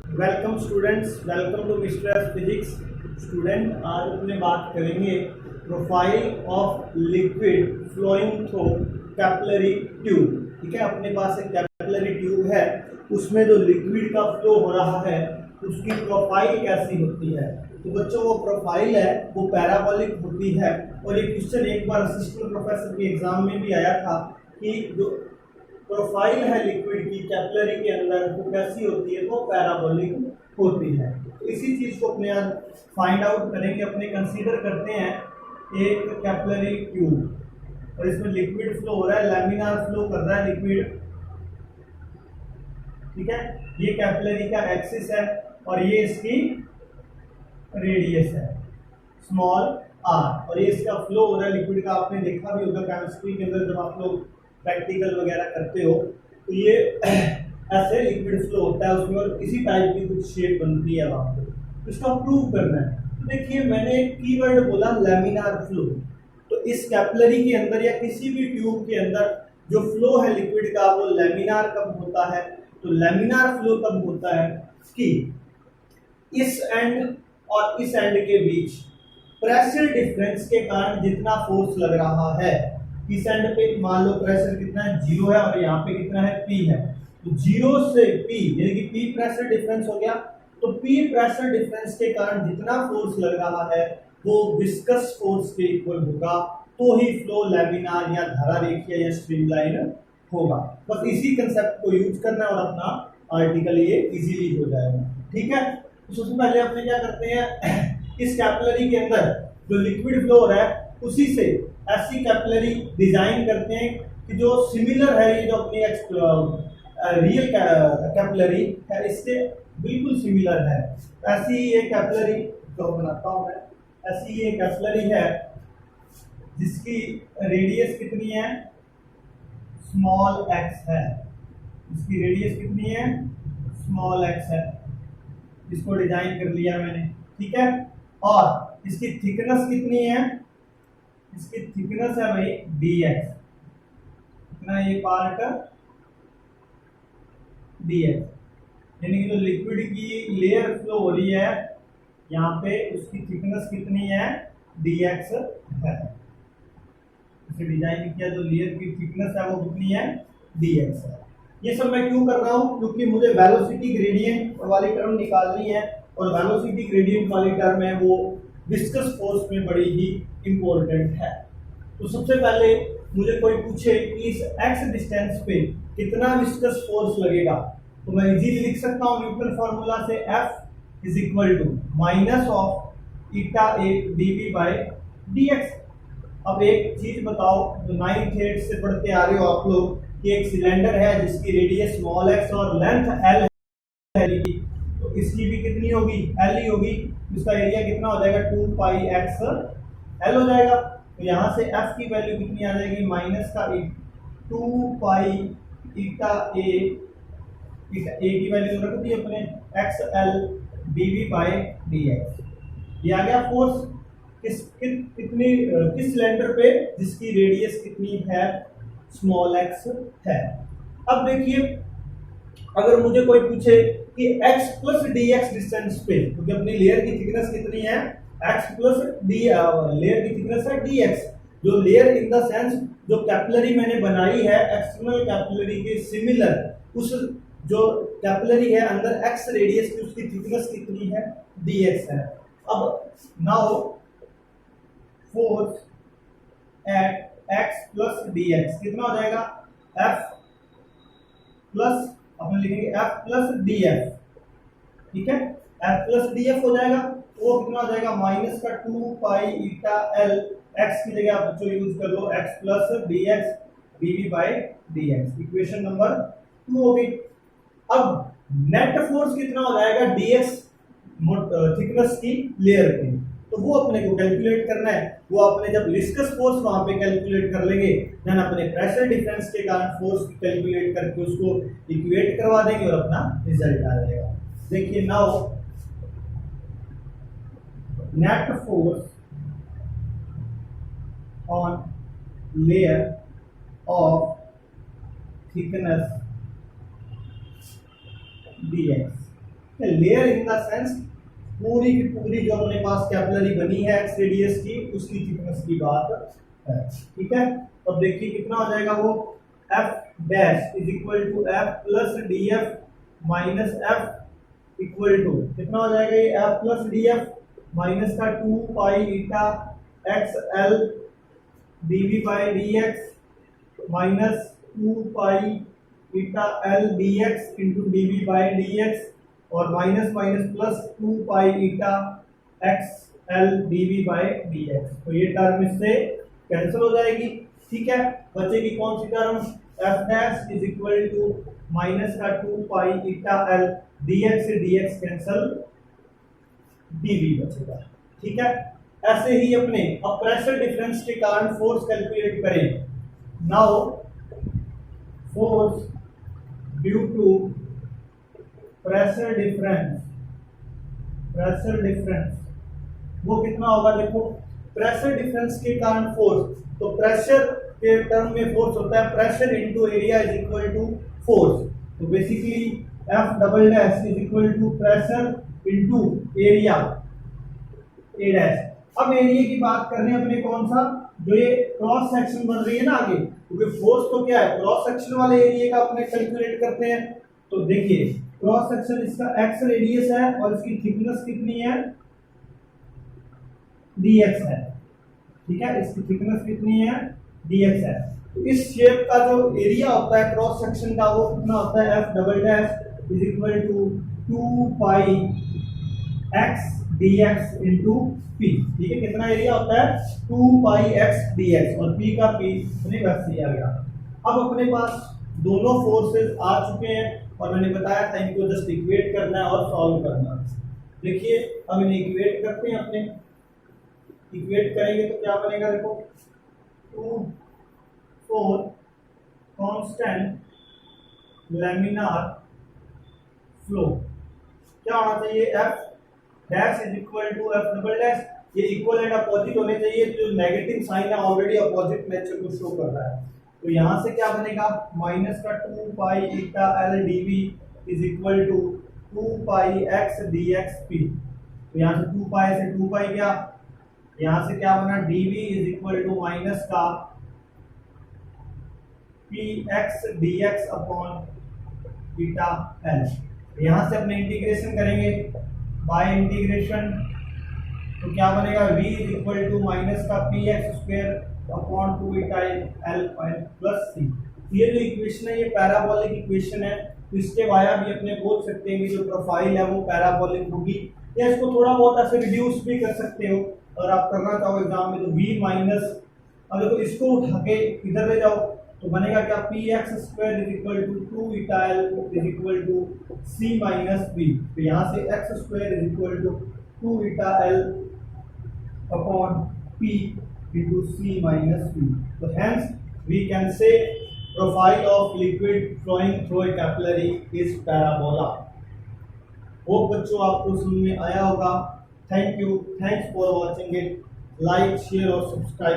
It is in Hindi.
Welcome students, welcome to mister physics. Student, आज अपने बात करेंगे profile of liquid flowing through capillary tube. ठीक है, अपने पास एक कैपिलरी ट्यूब है, उसमें जो लिक्विड का फ्लो हो रहा है उसकी प्रोफाइल कैसी होती है। तो बच्चों, वो प्रोफाइल है वो पैराबोलिक होती है। और ये क्वेश्चन एक बार असिस्टेंट प्रोफेसर के एग्जाम में भी आया था कि जो प्रोफाइल है लिक्विड की कैपिलरी के अंदर वो कैसी होती है, वो पैराबोलिक होती है। तो इसी चीज को अपने आज फाइंड आउट करेंगे। अपने कंसीडर करते हैं एक कैपिलरी ट्यूब और इसमें लिक्विड फ्लो हो रहा है, लैमिनार फ्लो कर रहा है लिक्विड। ठीक है, ये कैपिलरी का एक्सिस है और ये इसकी रेडियस है स्मॉल आर, और ये इसका फ्लो हो रहा है लिक्विड का। आपने देखा भी होगा केमिस्ट्री के अंदर जब आप लोग प्रैक्टिकल वगैरह करते हो तो ये ऐसे लिक्विड फ्लो होता है उसमें, और इसी टाइप की कुछ शेप बनती है वहां पे। तो इसका प्रूव करना है। तो देखिए, मैंने एक कीवर्ड बोला लैमिनार फ्लो। तो इस कैपिलरी के अंदर या किसी भी ट्यूब के अंदर जो फ्लो है लिक्विड का वो लैमिनार कब होता है। तो लैमिनार फ्लो कब होता है कि इस एंड और इस एंड के बीच प्रेशर डिफरेंस के कारण जितना फोर्स लग रहा है, इस एंड पे मान लो प्रेशर कितना है, 0 है, और यहाँ पे कितना है, P है। तो 0 से P यानी कि P प्रेशर डिफरेंस हो गया। तो P प्रेशर डिफरेंस के कारण जितना फोर्स लग रहा है वो विस्कस फोर्स के इक्वल होगा, तो ही फ्लो लैमिनार या धारा रेखीय या स्ट्रीमलाइन होगा। बस इसी कंसेप्ट को यूज करना और अपना आर्टिकल ये इजीली हो जाएगा। ठीक है, तो सबसे पहले अपने क्या करते हैं, इस कैपिलरी के अंदर जो लिक्विड फ्लो हो रहा है उसी से ऐसी कैपिलरी डिजाइन करते हैं कि जो सिमिलर है, ये जो अपनी रियल कैपिलरी है इससे बिल्कुल सिमिलर है। ऐसी ये कैपिलरी तो बनाता हूं मैं। ऐसी ये कैपिलरी है जिसकी रेडियस कितनी है, स्मॉल x है। इसकी रेडियस कितनी है, स्मॉल x है। इसको डिजाइन कर लिया मैंने। ठीक है, और इसकी थिकनेस कितनी है, इसकी थिकनेस है भाई dx। कितना ये पार्ट dx, यानी कि जो लिक्विड की लेयर फ्लो हो रही है यहाँ पे उसकी थिकनेस कितनी है, dx है। इसे डिजाइन किया जो लेयर की थिकनेस है वो कितनी है, dx है। ये सब मैं क्यों कर रहा हूँ, क्योंकि मुझे वेलोसिटी ग्रेडियंट वाली टर्म निकालनी है, और वेलोसिटी ग्रेडियंट वाली टर्म है वो विस्कस फोर्स में बड़ी ही इंपॉर्टेंट है। तो सबसे पहले मुझे कोई पूछे कि इस x डिस्टेंस पे कितना विस्कस फोर्स लगेगा, तो मैं इजीली लिख सकता हूँ न्यूटन फॉर्मूला से F is equal to minus of eta A dv by dx। अब एक चीज बताओ, जो 9th 8th से पढ़ते आ रहे हो आप लोग, कि एक सिलेंडर है जिसकी रेडियस स्मॉल x और लेंथ l है, तो इसकी भी कितनी होगी, l ही होगी। इसका एरिया कितना हो जाएगा, 2 पाई x l हो जाएगा। तो यहाँ से f की वैल्यू कितनी आ जाएगी, माइनस का 2 पाई ईटा ए की वैल्यू रख दी अपने x l dv by dx। ये आ गया फोर्स किस सिलेंडर पे जिसकी रेडियस कितनी है, स्मॉल x है। अब देखिए, अगर मुझे कोई पूछे कि x प्लस dx डिस्टेंस पे, क्योंकि अपनी लेयर की थिकनेस कितनी है, x प्लस लेयर की थिकनेस है dx। जो लेयर इन द सेंस जो कैपिलरी मैंने बनाई है एक्सटर्नल कैपिलरी के सिमिलर, उस जो कैपिलरी है अंदर x रेडियस की उसकी थिकनेस कितनी है, dx है। अब now force at x plus dx कितना हो जाएगा, f प्लस अपन लिखेंगे f प्लस df। ठीक है, f प्लस df हो जाएगा, तो वो कितना हो जाएगा, माइनस का 2 पाई ईटा l, x की जगह आप बच्चों यूज कर लो x plus dx dv by dx। Equation number 2 हो गई। अब नेट फोर्स कितना हो जाएगा, dx थिकनेस की लेयर पे, तो वो अपने को कैलकुलेट करना है। वो अपने जब विस्कस फोर्स वहां पे कैलकुलेट कर लेंगे, देन अपने प्रेशर डिफरेंस के कारण फोर्स कैलकुलेट करके उसको इक्वेट करवा देंगे और अपना रिजल्ट आ जाएगा। देखिए, now net force on layer of thickness dx। है, लेयर इन द सेंस पूरी की पूरी जो अपने पास कैपिलरी बनी है एक्स रेडियस की, उसकी थिकनेस की बात है। ठीक है, अब देखिए कितना हो जाएगा वो, f dash is equal to f plus d f minus f equal to कितना हो जाएगा ये, f plus d f minus का 2 pi eta x l d v by d x minus 2 pi eta l d x into d v by d x और minus minus plus 2 pi eta x l d v by d x. तो ये टर्म इससे कैंसिल हो जाएगी। ठीक है, बचेगी कौन सी term, f dash is equal to minus का 2 पाई ईटा एल डीएक्स से डीएक्स कैंसिल, डीवी बचेगा। ठीक है, ऐसे ही अपने अब प्रेशर डिफरेंस के कारण फोर्स कैलकुलेट करें। Now force due to pressure difference वो कितना होगा, देखो प्रेशर डिफरेंस के कारण फोर्स, तो प्रेशर के टर्म में फोर्स होता है pressure into area is equal to force. तो basically f double dash is equal to pressure into area a dash. अब एरिया की बात कर रहे हैं अपने कौन सा, जो ये क्रॉस सेक्शन बन रही है ना आगे, क्योंकि फोर्स तो क्या है क्रॉस सेक्शन वाले एरिया का अपने कैलकुलेट करते हैं। तो देखिए क्रॉस सेक्शन इसका एक्स रेडियस है और इसकी थिकनेस कितनी है, dx है। ठीक है, इसकी थिकनेस कितनी है, dx है। तो इस शेप का जो एरिया होता है क्रॉस सेक्शन का वो कितना होता है, F double dash is equal to 2 pi x dx into P. ठीक है, कितना एरिया होता है 2 पाई एक्स dx और p का p अपने वैसे ही आ गया। अब अपने पास दोनों फोर्सेस आ चुके हैं और मैंने बताया था इनको जस्ट इक्वेट करना है और सॉल्व करना है। देखिए अब इन्हें इक्वेट करते हैं, अपने इक्वेट करेंगे तो क्या बनेगा, देखो 2 4 कांस्टेंट लैमिनार फ्लो क्या होना चाहिए, F dash is equal to F double dash, ये इक्वल एंड अपोजिट होने चाहिए। जो नेगेटिव साइन है ऑलरेडी अपोजिट नेचर को शो कर रहा है। तो यहां से क्या बनेगा, माइनस का 2 pi eta l d v is equal to 2 pi x d x p. तो यहां से 2 पाई से 2 पाई गया, यहां से क्या बना, dv is equal to minus का px dx upon eta L. यहां से अपने इंटीग्रेशन करेंगे बाय इंटीग्रेशन, तो क्या बनेगा, v is equal to minus का px square upon 2 eta l plus c. ये जो इक्वेशन है ये पैराबोलिक इक्वेशन है, तो इसके वाया भी अपने बोल सकते हैं कि जो प्रोफाइल है वो पैराबोलिक होगी, या इसको थोड़ा बहुत ऐसे रिड्यूस भी कर सकते हो। और आप करना चाहो एग्जाम में तो v माइनस, अगर तो इसको उठा के इधर ले जाओ तो बनेगा क्या, p x square is equal to 2 eta l is equal to c minus b. तो यहाँ से x square is equal to 2 eta l upon p into c minus b. तो hence we can say profile of liquid flowing through a capillary is parabola. Hope बच्चों आपको समझ में आया होगा। Thank you, thanks for watching it. Like share और सब्सक्राइब।